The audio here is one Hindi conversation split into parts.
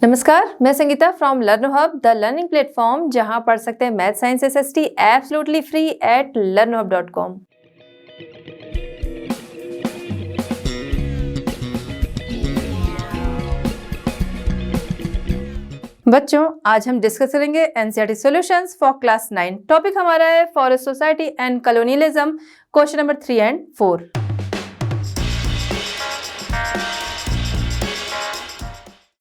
नमस्कार, मैं Sangeeta from लर्नो hub, the learning platform जहां पढ़ सकते हैं math science SST absolutely free at learnohub.com। बच्चों, आज हम डिस्कस करेंगे NCERT solutions for class 9। Topic हमारा है forest society and colonialism, question number 3 and 4।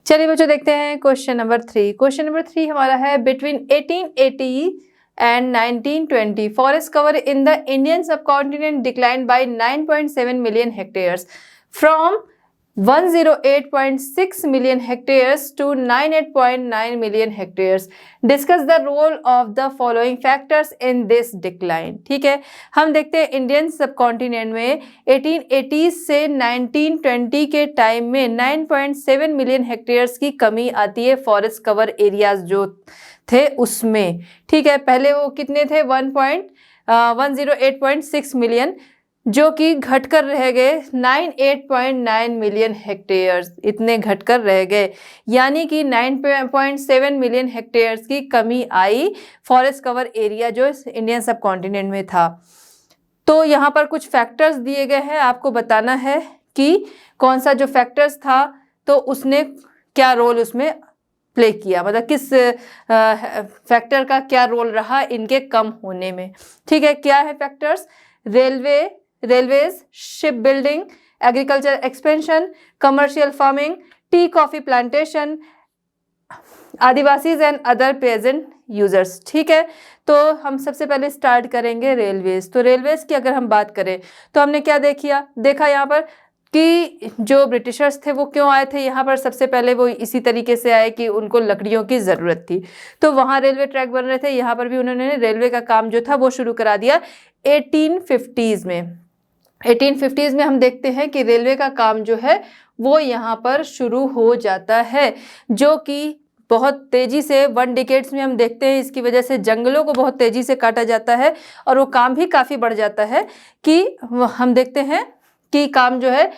चलिए बच्चों, देखते हैं क्वेश्चन नंबर 3। क्वेश्चन नंबर 3 हमारा है between 1880 and 1920 forest cover in the Indian subcontinent declined by 9.7 million hectares from 108.6 million hectares to 98.9 million hectares. Discuss the role of the following factors in this decline. ठीक है, हम देखते हैं इंडियन सबकॉन्टिनेंट में 1880 से 1920 के टाइम में 9.7 मिलियन हेक्टेयर्स की कमी आती है फॉरेस्ट कवर एरियाज जो थे उसमें। ठीक है, पहले वो कितने थे 108.6 मिलियन, जो कि घटकर रह गए 98.9 मिलियन हेक्टेयर्स, इतने घटकर रह गए, यानी कि 9.7 मिलियन हेक्टेयर्स की कमी आई फॉरेस्ट कवर एरिया जो इंडियन सब कॉन्टिनेंट में था। तो यहाँ पर कुछ फैक्टर्स दिए गए हैं, आपको बताना है कि कौन सा जो फैक्टर्स था तो उसने क्या रोल उसमें प्ले किया, मतलब किस फैक्टर का क्या रोल रहा इनके कम होने में। ठीक है, क्या है factors? Railways, ship building, agriculture expansion, commercial farming, tea coffee plantation, Adivasis and other peasant users. ठीक है, तो हम सबसे पहले स्टार्ट करेंगे रेलवेज। तो रेलवेज की अगर हम बात करें तो हमने क्या देखा यहाँ पर कि जो ब्रिटिशर्स थे वो क्यों आए थे यहाँ पर? सबसे पहले वो इसी तरीके से आए कि उनको लकड़ियों की ज़रूरत थी, तो वहाँ रेलवे ट्रैक बन रहे थे। यहाँ पर भी उन्होंने रेलवे का काम जो था वो शुरू करा दिया 1850s में। 1850s में हम देखते हैं कि रेलवे का काम जो है वो यहाँ पर शुरू हो जाता है, जो कि बहुत तेज़ी से 1 डिकेड्स में हम देखते हैं इसकी वजह से जंगलों को बहुत तेज़ी से काटा जाता है और वो काम भी काफ़ी बढ़ जाता है कि हम देखते हैं कि काम जो है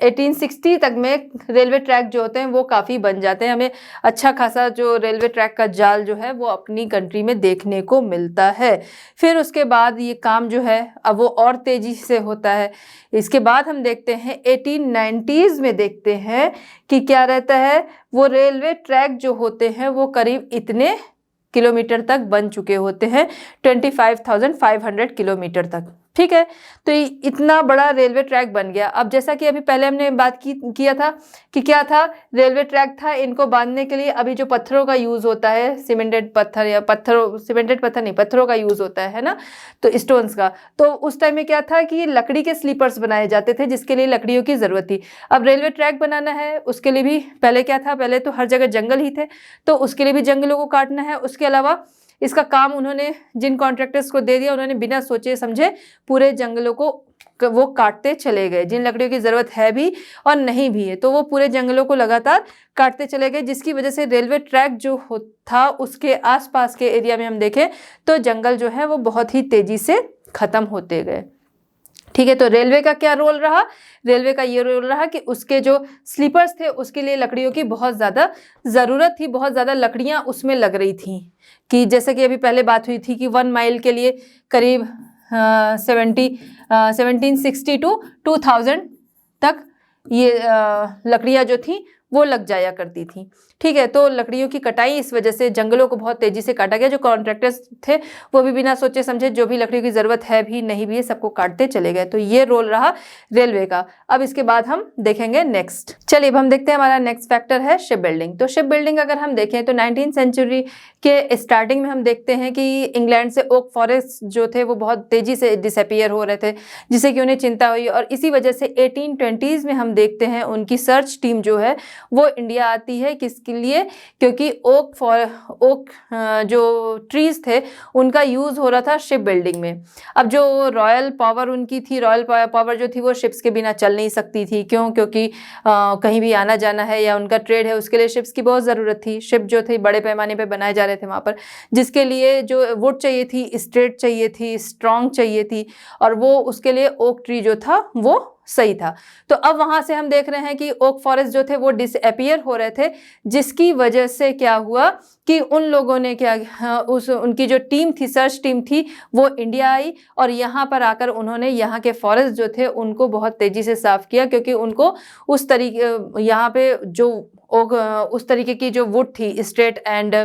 1860 तक में रेलवे ट्रैक जो होते हैं वो काफ़ी बन जाते हैं। हमें अच्छा खासा जो रेलवे ट्रैक का जाल जो है वो अपनी कंट्री में देखने को मिलता है। फिर उसके बाद ये काम जो है अब वो और तेज़ी से होता है। इसके बाद हम देखते हैं 1890s में देखते हैं कि क्या रहता है, वो रेलवे ट्रैक जो होते हैं वो करीब इतने किलोमीटर तक बन चुके होते हैं, 25,500 किलोमीटर तक। ठीक है, तो इतना बड़ा रेलवे ट्रैक बन गया। अब जैसा कि अभी पहले हमने बात किया था कि क्या था, रेलवे ट्रैक था, इनको बांधने के लिए अभी जो पत्थरों का यूज़ होता है, सीमेंटेड पत्थर या सीमेंटेड पत्थर नहीं, पत्थरों का यूज़ होता है ना, तो स्टोन्स का। तो उस टाइम में क्या था कि लकड़ी के स्लीपर्स बनाए जाते थे जिसके लिए लकड़ियों की ज़रूरत थी। अब रेलवे ट्रैक बनाना है, उसके लिए भी पहले क्या था, पहले तो हर जगह जंगल ही थे, तो उसके लिए भी जंगलों को काटना है। उसके अलावा इसका काम उन्होंने जिन कॉन्ट्रैक्टर्स को दे दिया, उन्होंने बिना सोचे समझे पूरे जंगलों को वो काटते चले गए। जिन लकड़ियों की ज़रूरत है भी और नहीं भी है तो वो पूरे जंगलों को लगातार काटते चले गए, जिसकी वजह से रेलवे ट्रैक जो था उसके आसपास के एरिया में हम देखें तो जंगल जो है वो बहुत ही तेज़ी से ख़त्म होते गए। ठीक है, तो रेलवे का क्या रोल रहा? रेलवे का ये रोल रहा कि उसके जो स्लीपर्स थे उसके लिए लकड़ियों की बहुत ज़्यादा ज़रूरत थी, बहुत ज़्यादा लकड़ियाँ उसमें लग रही थी। कि जैसे कि अभी पहले बात हुई थी कि 1 माइल के लिए करीब 1760 to 2000 तक ये लकड़ियाँ जो थी वो लग जाया करती थी। ठीक है, तो लकड़ियों की कटाई इस वजह से जंगलों को बहुत तेज़ी से काटा गया। जो कॉन्ट्रैक्टर्स थे वो भी बिना सोचे समझे जो भी लकड़ियों की ज़रूरत है भी नहीं भी है सबको काटते चले गए। तो ये रोल रहा रेलवे का। अब इसके बाद हम देखेंगे नेक्स्ट। चलिए अब हम देखते हैं, हमारा नेक्स्ट फैक्टर है शिप बिल्डिंग। तो शिप बिल्डिंग अगर हम देखें तो 19th सेंचुरी के स्टार्टिंग में हम देखते हैं कि इंग्लैंड से ओक फॉरेस्ट जो थे वो बहुत तेज़ी से डिसअपीयर हो रहे थे, जिससे कि उन्हें चिंता हुई और इसी वजह से 1820s में हम देखते हैं उनकी सर्च टीम जो है वो इंडिया आती है। किसके लिए? क्योंकि ओक जो ट्रीज थे उनका यूज़ हो रहा था शिप बिल्डिंग में। अब जो रॉयल पावर उनकी थी, रॉयल पावर जो थी वो शिप्स के बिना चल नहीं सकती थी। क्यों? क्योंकि कहीं भी आना जाना है या उनका ट्रेड है उसके लिए शिप्स की बहुत ज़रूरत थी। शिप जो थी बड़े पैमाने पे बनाए जा रहे थे वहाँ पर, जिसके लिए जो वुड चाहिए थी, स्ट्रेट चाहिए थी, स्ट्रॉन्ग चाहिए थी, और वो उसके लिए ओक ट्री जो था वो सही था। तो अब वहां से हम देख रहे हैं कि ओक फॉरेस्ट जो थे वो डिसअपियर हो रहे थे, जिसकी वजह से क्या हुआ कि उन लोगों ने क्या उनकी जो टीम थी, सर्च टीम थी, वो इंडिया आई और यहाँ पर आकर उन्होंने यहाँ के फॉरेस्ट जो थे उनको बहुत तेजी से साफ किया, क्योंकि उनको उस तरीके यहाँ पे जो उस तरीके की जो वुड थी स्ट्रेट एंड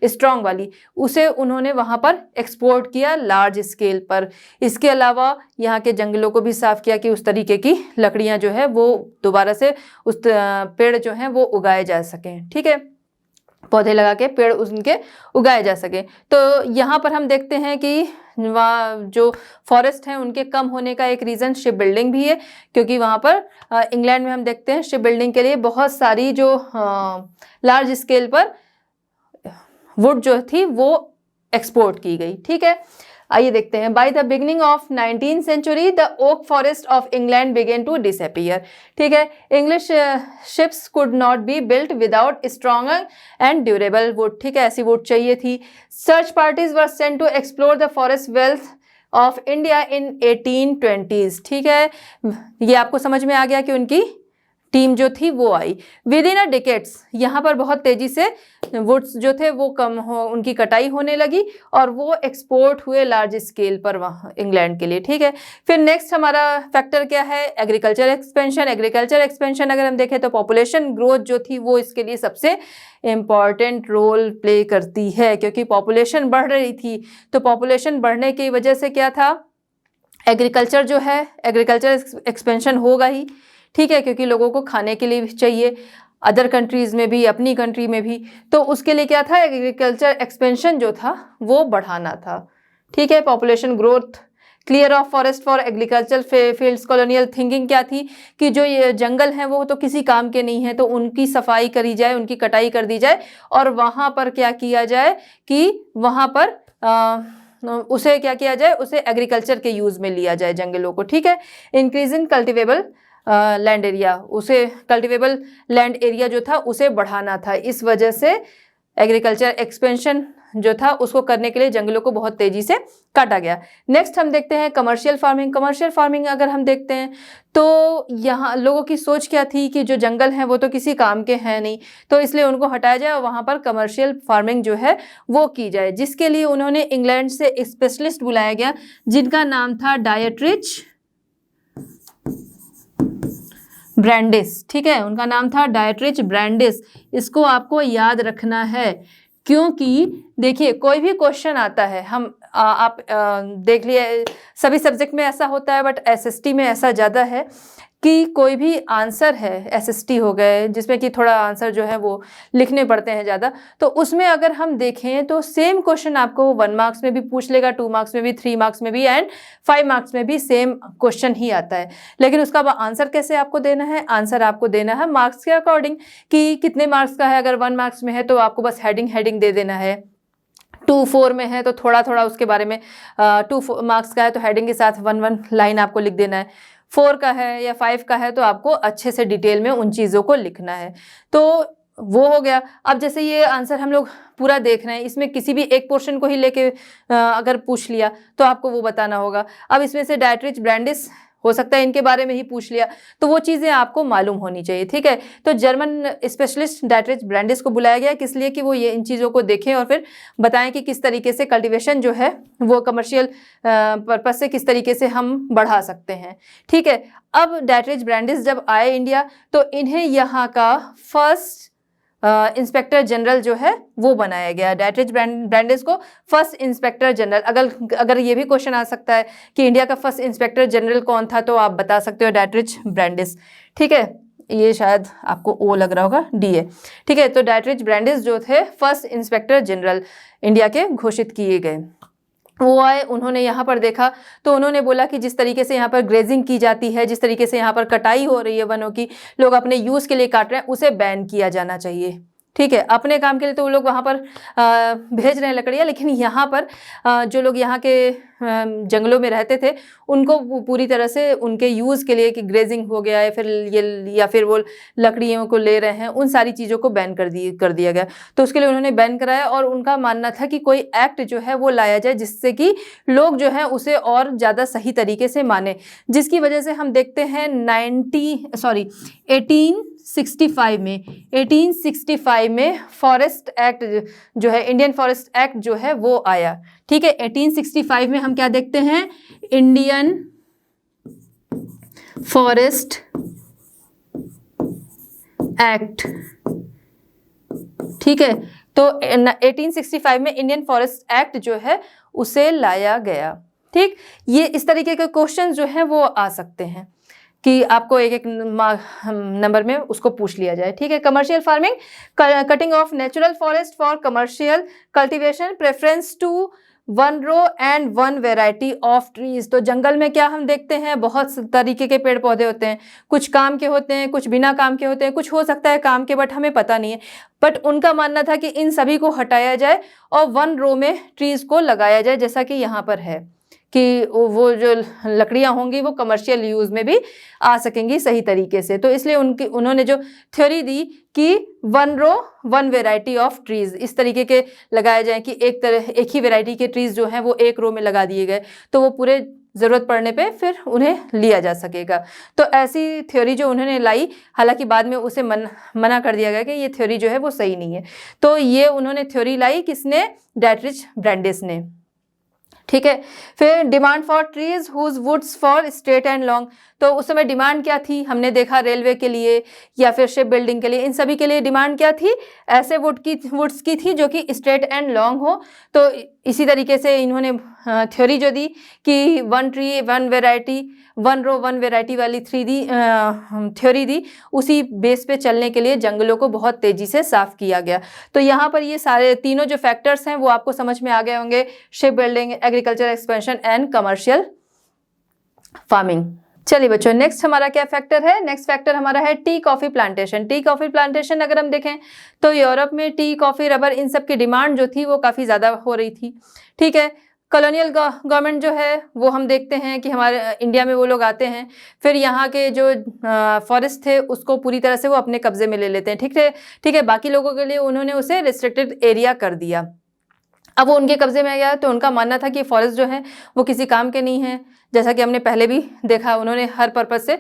स्ट्रॉन्ग वाली, उसे उन्होंने वहाँ पर एक्सपोर्ट किया लार्ज स्केल पर। इसके अलावा यहाँ के जंगलों को भी साफ किया कि उस तरीके की लकड़ियाँ जो है वो दोबारा से उस पेड़ जो हैं वो उगाए जा सकें। ठीक है, पौधे लगा के पेड़ उनके उगाए जा सके। तो यहाँ पर हम देखते हैं कि वहाँ जो फॉरेस्ट हैं उनके कम होने का एक रीज़न शिप बिल्डिंग भी है, क्योंकि वहाँ पर इंग्लैंड में हम देखते हैं शिप बिल्डिंग के लिए बहुत सारी जो लार्ज स्केल पर वुड जो थी वो एक्सपोर्ट की गई। ठीक है, आइए देखते हैं। By the beginning of 19th century the oak forest of England began to disappear. ठीक है, English ships could not be built without strong and durable wood. ठीक है, ऐसी वुड चाहिए थी। Search parties were sent to explore the forest wealth of India in 1820s। ठीक है, ये आपको समझ में आ गया कि उनकी टीम जो थी वो आई। विद इन अ डिकेड्स यहाँ पर बहुत तेजी से वुड्स जो थे वो उनकी कटाई होने लगी और वो एक्सपोर्ट हुए लार्ज स्केल पर वहाँ इंग्लैंड के लिए। ठीक है, फिर नेक्स्ट हमारा फैक्टर क्या है? Agriculture expansion. एग्रीकल्चर एक्सपेंशन अगर हम देखें तो पॉपुलेशन ग्रोथ जो थी वो इसके लिए सबसे इम्पॉर्टेंट रोल प्ले करती है, क्योंकि पॉपुलेशन बढ़ रही थी। तो पॉपुलेशन बढ़ने की वजह से क्या था, एग्रीकल्चर जो है, एग्रीकल्चर एक्सपेंशन होगा ही। ठीक है, क्योंकि लोगों को खाने के लिए भी चाहिए, अदर कंट्रीज़ में भी, अपनी कंट्री में भी। तो उसके लिए क्या था, एग्रीकल्चर एक्सपेंशन जो था वो बढ़ाना था। ठीक है, population growth, clear of forest for agriculture fields. Colonial thinking क्या थी कि जो ये जंगल हैं वो तो किसी काम के नहीं है, तो उनकी सफाई करी जाए, उनकी कटाई कर दी जाए और वहाँ पर क्या किया जाए कि वहाँ पर उसे क्या किया जाए, उसे एग्रीकल्चर के यूज़ में लिया जाए जंगलों को। ठीक है, इंक्रीजिंग कल्टिवेबल लैंड एरिया, उसे कल्टिवेबल लैंड एरिया जो था उसे बढ़ाना था। इस वजह से एग्रीकल्चर एक्सपेंशन जो था उसको करने के लिए जंगलों को बहुत तेजी से काटा गया। नेक्स्ट हम देखते हैं कमर्शियल फार्मिंग। कमर्शियल फार्मिंग अगर हम देखते हैं तो यहाँ लोगों की सोच क्या थी कि जो जंगल हैं वो तो किसी काम के हैं नहीं, तो इसलिए उनको हटाया जाए और वहाँ पर कमर्शियल फार्मिंग जो है वो की जाए, जिसके लिए उन्होंने इंग्लैंड से एक स्पेशलिस्ट बुलाया गया जिनका नाम था डायट्रिच ब्रैंडिस। ठीक है, उनका नाम था डायट्रिच ब्रैंडिस। इसको आपको याद रखना है, क्योंकि देखिए कोई भी क्वेश्चन आता है, हम आप देख लिए सभी सब्जेक्ट में ऐसा होता है, बट एसएसटी में ऐसा ज़्यादा है कि कोई भी आंसर है, एसएसटी हो गए जिसमें कि थोड़ा आंसर जो है वो लिखने पड़ते हैं ज़्यादा, तो उसमें अगर हम देखें तो सेम क्वेश्चन आपको 1 मार्क्स में भी पूछ लेगा, 2 मार्क्स में भी, 3 मार्क्स में भी एंड 5 मार्क्स में भी सेम क्वेश्चन ही आता है। लेकिन उसका आंसर कैसे आपको देना है? आंसर आपको देना है मार्क्स के अकॉर्डिंग कि कितने मार्क्स का है। अगर 1 मार्क्स में है तो आपको बस हेडिंग दे देना है, 2-4 में है तो थोड़ा थोड़ा उसके बारे में, 2 मार्क्स का है तो हेडिंग के साथ 1 लाइन आपको लिख देना है, 4 का है या 5 का है तो आपको अच्छे से डिटेल में उन चीज़ों को लिखना है। तो वो हो गया। अब जैसे ये आंसर हम लोग पूरा देख रहे हैं, इसमें किसी भी एक पोर्शन को ही लेके अगर पूछ लिया तो आपको वो बताना होगा। अब इसमें से डायट्रिच ब्रैंडिस हो सकता है इनके बारे में ही पूछ लिया, तो वो चीज़ें आपको मालूम होनी चाहिए। ठीक है, तो जर्मन स्पेशलिस्ट डायट्रिच ब्रैंडिस को बुलाया गया, किस लिए कि वो ये इन चीज़ों को देखें और फिर बताएं कि किस तरीके से कल्टीवेशन जो है वो कमर्शियल पर्पज से किस तरीके से हम बढ़ा सकते हैं। ठीक है, अब डायट्रिच ब्रैंडिस जब आए इंडिया तो इन्हें यहाँ का फर्स्ट इंस्पेक्टर जनरल जो है वो बनाया गया। डायट्रिच ब्रैंडिस को फर्स्ट इंस्पेक्टर जनरल, अगर ये भी क्वेश्चन आ सकता है कि इंडिया का फर्स्ट इंस्पेक्टर जनरल कौन था, तो आप बता सकते हो डायट्रिच ब्रैंडिस। ठीक है, ये शायद आपको ओ लग रहा होगा, डी है। ठीक है, तो डायट्रिच ब्रैंडिस जो थे फर्स्ट इंस्पेक्टर जनरल इंडिया के घोषित किए गए। वो आए, उन्होंने यहाँ पर देखा तो उन्होंने बोला कि जिस तरीके से यहाँ पर ग्रेजिंग की जाती है, जिस तरीके से यहाँ पर कटाई हो रही है वनों की, लोग अपने यूज़ के लिए काट रहे हैं, उसे बैन किया जाना चाहिए। ठीक है, अपने काम के लिए तो वो लोग वहाँ पर भेज रहे हैं लकड़ियाँ, लेकिन यहाँ पर जो लोग यहाँ के जंगलों में रहते थे उनको पूरी तरह से उनके यूज़ के लिए कि ग्रेजिंग हो गया है फिर ये या फिर वो लकड़ियों को ले रहे हैं, उन सारी चीज़ों को बैन कर दिया गया। तो उसके लिए उन्होंने बैन कराया और उनका मानना था कि कोई एक्ट जो है वो लाया जाए जिससे कि लोग जो है उसे और ज़्यादा सही तरीके से माने, जिसकी वजह से हम देखते हैं 1865 में फॉरेस्ट एक्ट जो है, इंडियन फॉरेस्ट एक्ट जो है वो आया। ठीक है, 1865 में हम क्या देखते हैं, इंडियन फॉरेस्ट एक्ट। ठीक है, तो 1865 में इंडियन फॉरेस्ट एक्ट जो है उसे लाया गया। ठीक, ये इस तरीके के क्वेश्चन जो है वो आ सकते हैं कि आपको एक एक नंबर में उसको पूछ लिया जाए। ठीक है, commercial farming, cutting of natural forest for commercial cultivation, preference to one row and one variety of trees. तो जंगल में क्या हम देखते हैं, बहुत तरीके के पेड़ पौधे होते हैं, कुछ काम के होते हैं, कुछ बिना काम के होते हैं, कुछ हो सकता है काम के बट हमें पता नहीं है। बट उनका मानना था कि इन सभी को हटाया जाए और वन रो में ट्रीज को लगाया जाए, जैसा कि यहाँ पर है कि वो जो लकड़ियाँ होंगी वो कमर्शियल यूज़ में भी आ सकेंगी सही तरीके से। तो इसलिए उन्होंने जो थ्योरी दी कि one row one variety of trees इस तरीके के लगाए जाएं कि एक ही वेराइटी के ट्रीज जो हैं वो एक रो में लगा दिए गए, तो वो पूरे ज़रूरत पड़ने पे फिर उन्हें लिया जा सकेगा। तो ऐसी थ्योरी जो उन्होंने लाई, हालांकि बाद में उसे मना कर दिया गया कि ये थ्योरी जो है वो सही नहीं है। तो ये उन्होंने थ्योरी लाई किसने, डैटरिच ब्रैंडिस ने। ठीक है, फिर demand for trees whose woods for straight and long. तो उस समय डिमांड क्या थी, हमने देखा रेलवे के लिए या फिर शिप बिल्डिंग के लिए, इन सभी के लिए डिमांड क्या थी, ऐसे वुड्स की थी जो कि स्ट्रेट एंड लॉन्ग हो। तो इसी तरीके से इन्होंने थ्योरी जो दी कि one tree one variety, one row one variety वाली थ्योरी दी, उसी बेस पे चलने के लिए जंगलों को बहुत तेजी से साफ किया गया। तो यहाँ पर ये सारे तीनों जो फैक्टर्स हैं वो आपको समझ में आ गए होंगे, ship building, agriculture expansion and commercial farming. चलिए बच्चों, नेक्स्ट हमारा क्या फैक्टर है, नेक्स्ट फैक्टर हमारा है T coffee plantation. T coffee plantation अगर हम देखें तो यूरोप में टी, कॉफी, रबर इन सब की डिमांड जो थी वो काफ़ी ज़्यादा हो रही थी। ठीक है, कॉलोनियल गवर्नमेंट जो है वो हम देखते हैं कि हमारे इंडिया में वो लोग आते हैं, फिर यहाँ के जो फॉरेस्ट थे उसको पूरी तरह से वो अपने कब्जे में ले लेते हैं। ठीक है, बाकी लोगों के लिए उन्होंने उसे रिस्ट्रिक्टेड एरिया कर दिया। अब वो उनके कब्जे में आ गया तो उनका मानना था कि फॉरेस्ट जो है वो किसी काम के नहीं है, जैसा कि हमने पहले भी देखा, उन्होंने हर पर्पज से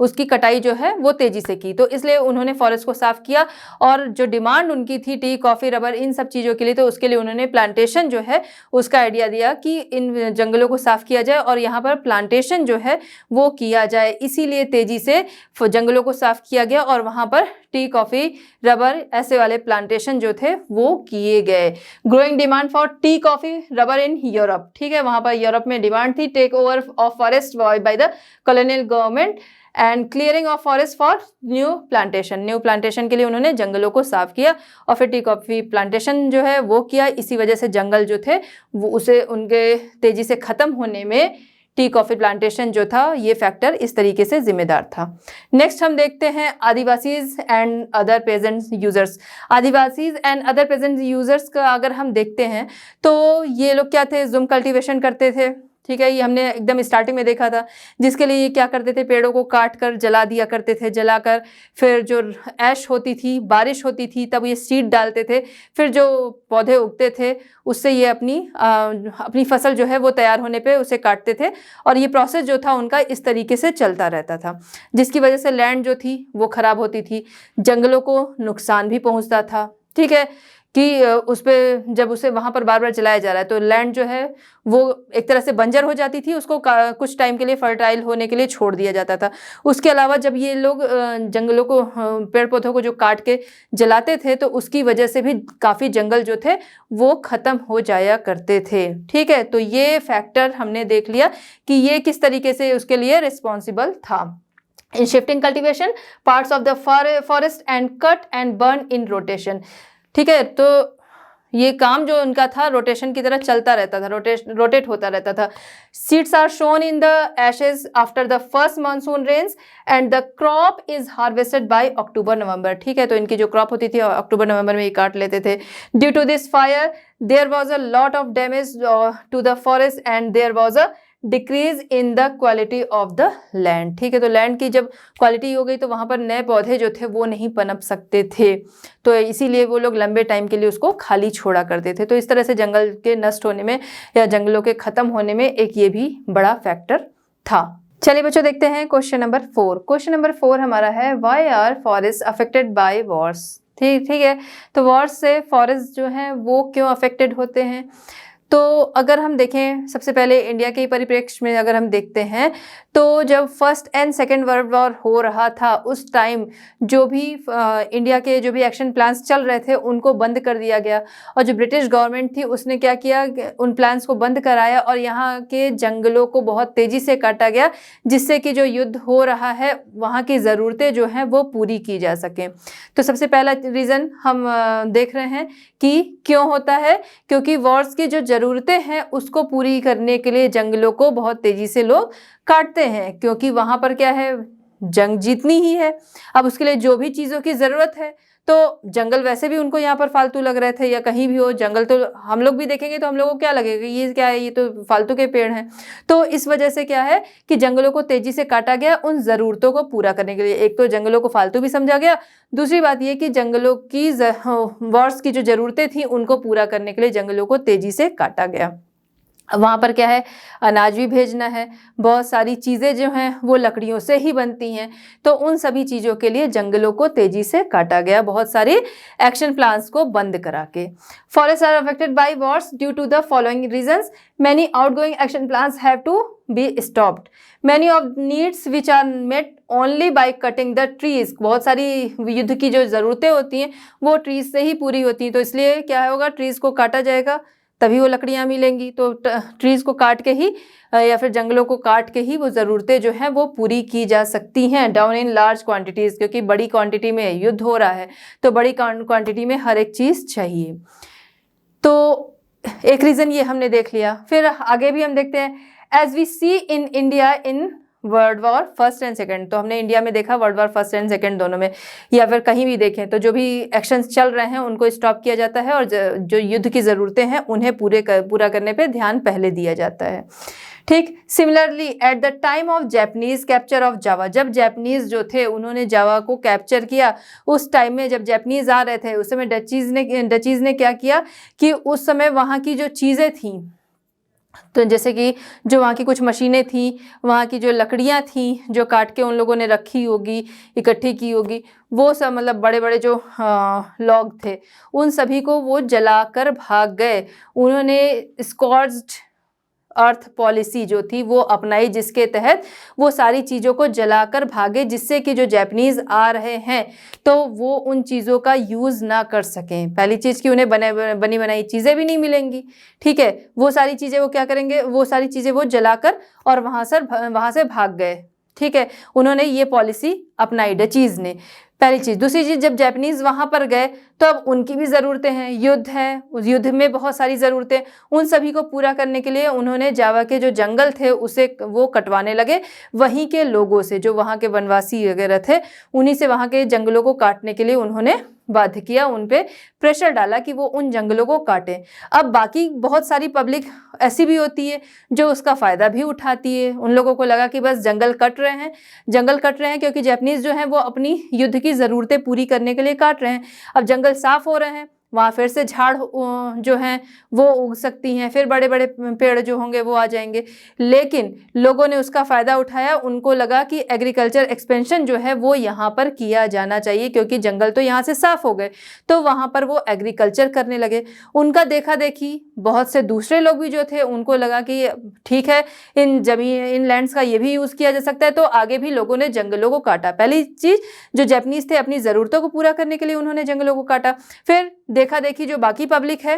उसकी कटाई जो है वो तेजी से की। तो इसलिए उन्होंने फॉरेस्ट को साफ किया और जो डिमांड उनकी थी टी, कॉफ़ी, रबर इन सब चीज़ों के लिए, तो उसके लिए उन्होंने प्लांटेशन जो है उसका आइडिया दिया कि इन जंगलों को साफ किया जाए और यहाँ पर प्लांटेशन जो है वो किया जाए। इसीलिए तेजी से जंगलों को साफ किया गया और वहाँ पर टी, कॉफ़ी, रबर ऐसे वाले प्लांटेशन जो थे वो किए गए। Growing demand for tea, coffee, rubber in Europe. ठीक है, वहाँ पर यूरोप में डिमांड थी take over of forest by the colonial government and clearing of forest for new plantation के लिए उन्होंने जंगलों को साफ किया और फिर टी कॉफ़ी प्लांटेशन जो है वो किया। इसी वजह से जंगल जो थे वो उसे उनके तेजी से ख़त्म होने में टी कॉफ़ी प्लांटेशन जो था ये फैक्टर इस तरीके से जिम्मेदार था। नेक्स्ट हम देखते हैं Adivasis and other peasant users. Adivasis and other peasant users का अगर हम देखते हैं तो ये लोग क्या थे, ज़ूम कल्टीवेशन करते थे। ठीक है, ये हमने एकदम स्टार्टिंग में देखा था, जिसके लिए ये क्या करते थे, पेड़ों को काट कर जला दिया करते थे, जलाकर फिर जो ऐश होती थी, बारिश होती थी, तब ये सीड डालते थे, फिर जो पौधे उगते थे उससे ये अपनी फसल जो है वो तैयार होने पे उसे काटते थे और ये प्रोसेस जो था उनका इस तरीके से चलता रहता था, जिसकी वजह से लैंड जो थी वो ख़राब होती थी, जंगलों को नुकसान भी पहुँचता था। ठीक है, कि उस पर जब उसे वहाँ पर बार बार जलाया जा रहा है तो लैंड जो है वो एक तरह से बंजर हो जाती थी, उसको कुछ टाइम के लिए फर्टाइल होने के लिए छोड़ दिया जाता था। उसके अलावा जब ये लोग जंगलों को, पेड़ पौधों को जो काट के जलाते थे तो उसकी वजह से भी काफ़ी जंगल जो थे वो ख़त्म हो जाया करते थे। ठीक है, तो ये फैक्टर हमने देख लिया कि ये किस तरीके से उसके लिए रिस्पॉन्सिबल था। In shifting cultivation parts of the forest and cut and burn in rotation. ठीक है, तो ये काम जो उनका था रोटेशन की तरह चलता रहता था, रोटेट होता रहता था। Seeds are sown in the ashes after the first monsoon rains and the crop is harvested by October November. ठीक है, तो इनकी जो क्रॉप होती थी अक्टूबर नवंबर में ये काट लेते थे। Due to this fire there was a lot of damage to the forest and there was a decrease in the quality of the land. ठीक है, तो लैंड की जब क्वालिटी हो गई तो वहाँ पर नए पौधे जो थे वो नहीं पनप सकते थे, तो इसीलिए वो लोग लंबे टाइम के लिए उसको खाली छोड़ा करते थे। तो इस तरह से जंगल के नष्ट होने में या जंगलों के ख़त्म होने में एक ये भी बड़ा फैक्टर था। चलिए बच्चों देखते हैं क्वेश्चन नंबर 4। क्वेश्चन नंबर 4 हमारा है why are forest affected by wars. ठीक है, तो वॉर्स से फॉरेस्ट जो हैं वो क्यों अफेक्टेड होते हैं। तो अगर हम देखें सबसे पहले इंडिया के परिप्रेक्ष्य में अगर हम देखते हैं तो जब first and second world war हो रहा था उस टाइम जो भी इंडिया के जो भी एक्शन प्लान्स चल रहे थे उनको बंद कर दिया गया, और जो ब्रिटिश गवर्नमेंट थी उसने क्या किया, उन प्लान्स को बंद कराया और यहाँ के जंगलों को बहुत तेज़ी से काटा गया, जिससे कि जो युद्ध हो रहा है वहाँ की ज़रूरतें जो हैं वो पूरी की जा सकें। तो सबसे पहला रीज़न हम देख रहे हैं कि क्यों होता है, क्योंकि वॉर्स की जो ज़रूरतें हैं उसको पूरी करने के लिए जंगलों को बहुत तेज़ी से लोग काटते हैं, क्योंकि वहाँ पर क्या है, जंग जीतनी ही है। अब उसके लिए जो भी चीज़ों की ज़रूरत है, तो जंगल वैसे भी उनको यहाँ पर फालतू लग रहे थे, या कहीं भी हो जंगल तो हम लोग भी देखेंगे तो हम लोगों को क्या लगेगा, ये क्या है, ये तो फालतू के पेड़ हैं। तो इस वजह से क्या है कि जंगलों को तेज़ी से काटा गया उन ज़रूरतों को पूरा करने के लिए। एक तो जंगलों को फालतू भी समझा गया, दूसरी बात ये कि जंगलों की वॉर्स की जो ज़रूरतें थी उनको पूरा करने के लिए जंगलों को तेज़ी से काटा गया। वहाँ पर क्या है, अनाज भी भेजना है, बहुत सारी चीज़ें जो हैं वो लकड़ियों से ही बनती हैं, तो उन सभी चीज़ों के लिए जंगलों को तेज़ी से काटा गया, बहुत सारे एक्शन प्लान्स को बंद करा के। Forest are affected by wars due to the following reasons. Many outgoing action plans have to be stopped. Many of needs which are met only by cutting the trees. बहुत सारी युद्ध की जो ज़रूरतें होती हैं वो ट्रीज से ही पूरी होती हैं, तो इसलिए क्या होगा, ट्रीज़ को काटा जाएगा तभी वो लकड़ियाँ मिलेंगी। तो ट्रीज़ को काट के ही या फिर जंगलों को काट के ही वो ज़रूरतें जो हैं वो पूरी की जा सकती हैं डाउन इन लार्ज क्वांटिटीज़, क्योंकि बड़ी क्वांटिटी में युद्ध हो रहा है तो बड़ी क्वांटिटी में हर एक चीज़ चाहिए। तो एक रीज़न ये हमने देख लिया। फिर आगे भी हम देखते हैं, as we see in India in world war first and second. तो हमने इंडिया में देखा world war first and second दोनों में, या फिर कहीं भी देखें तो जो भी एक्शंस चल रहे हैं उनको स्टॉप किया जाता है और जो युद्ध की ज़रूरतें हैं उन्हें पूरा करने पे ध्यान पहले दिया जाता है। ठीक, similarly at the time of Japanese capture of Java, जब जैपनीज जो थे उन्होंने जावा को कैप्चर किया, उस टाइम में जब जैपनीज आ रहे थे उस समय डचीज़ ने क्या किया कि उस समय वहाँ की जो चीज़ें थीं, तो जैसे कि जो वहाँ की कुछ मशीनें थीं, वहाँ की जो लकड़ियाँ थीं जो काट के उन लोगों ने रखी होगी, इकट्ठी की होगी, वो सब मतलब बड़े बड़े जो लॉग थे उन सभी को वो जलाकर भाग गए। उन्होंने स्कॉर्च्ड अर्थ पॉलिसी जो थी वो अपनाई, जिसके तहत वो सारी चीज़ों को जलाकर भागे, जिससे कि जो जापानीज़ आ रहे हैं तो वो उन चीज़ों का यूज़ ना कर सकें। पहली चीज़ कि उन्हें बनी बनाई चीज़ें भी नहीं मिलेंगी। ठीक है, वो सारी चीज़ें वो क्या करेंगे, वो सारी चीज़ें वो जलाकर और वहाँ से भाग गए। ठीक है, उन्होंने ये पॉलिसी अपनाई डचीज़ ने, पहली चीज़। दूसरी चीज़, जब जापानीज़ वहाँ पर गए तो अब उनकी भी ज़रूरतें हैं, युद्ध है, उस युद्ध में बहुत सारी ज़रूरतें, उन सभी को पूरा करने के लिए उन्होंने जावा के जो जंगल थे उसे वो कटवाने लगे। वहीं के लोगों से, जो वहाँ के वनवासी वगैरह थे, उन्हीं से वहाँ के जंगलों को काटने के लिए उन्होंने बाध्य किया, उन पे प्रेशर डाला कि वो उन जंगलों को काटें। अब बाकी बहुत सारी पब्लिक ऐसी भी होती है जो उसका फ़ायदा भी उठाती है। उन लोगों को लगा कि बस जंगल कट रहे हैं क्योंकि जापानीज़ जो हैं वो अपनी युद्ध की ज़रूरतें पूरी करने के लिए काट रहे हैं। अब जंगल साफ़ हो रहे हैं, वहाँ फिर से झाड़ जो हैं वो उग सकती हैं, फिर बड़े बड़े पेड़ जो होंगे वो आ जाएंगे। लेकिन लोगों ने उसका फ़ायदा उठाया, उनको लगा कि एग्रीकल्चर एक्सपेंशन जो है वो यहाँ पर किया जाना चाहिए, क्योंकि जंगल तो यहाँ से साफ़ हो गए, तो वहाँ पर वो एग्रीकल्चर करने लगे। उनका देखा देखी बहुत से दूसरे लोग भी जो थे उनको लगा कि ठीक है, इन लैंड्स का ये भी यूज़ किया जा सकता है, तो आगे भी लोगों ने जंगलों को काटा। पहली चीज़, जो जापानीज़ थे अपनी ज़रूरतों को पूरा करने के लिए उन्होंने जंगलों को काटा। फिर देखा देखी जो बाकी पब्लिक है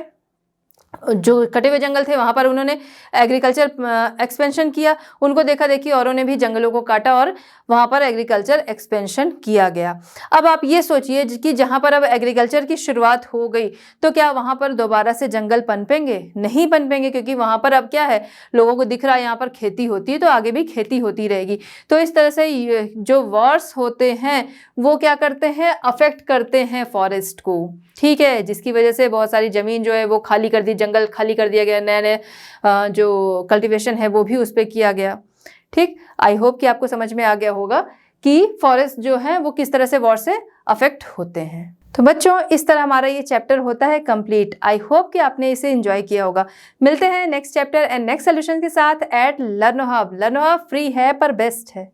जो कटे हुए जंगल थे वहाँ पर उन्होंने एग्रीकल्चर एक्सपेंशन किया, उनको देखा देखी औरों ने भी जंगलों को काटा और वहाँ पर एग्रीकल्चर एक्सपेंशन किया गया। अब आप ये सोचिए कि जहाँ पर अब एग्रीकल्चर की शुरुआत हो गई तो क्या वहाँ पर दोबारा से जंगल पनपेंगे? नहीं पनपेंगे, क्योंकि वहाँ पर अब क्या है, लोगों को दिख रहा है यहाँ पर खेती होती है तो आगे भी खेती होती रहेगी। तो इस तरह से जो वॉर्स होते हैं वो क्या करते हैं, अफेक्ट करते हैं फॉरेस्ट को, ठीक है, जिसकी वजह से बहुत सारी ज़मीन जो है वो खाली कर दी, जंगल खाली कर दिया गया, नए नए जो कल्टीवेशन है वो भी उस पर किया गया। ठीक, आई होप कि आपको समझ में आ गया होगा कि फॉरेस्ट जो है वो किस तरह से वॉर से अफेक्ट होते हैं। तो बच्चों इस तरह हमारा ये चैप्टर होता है कंप्लीट। आई होप कि आपने इसे एंजॉय किया होगा। मिलते हैं next chapter and next solution के साथ at Learno Hub. Learno Hub free है पर बेस्ट है।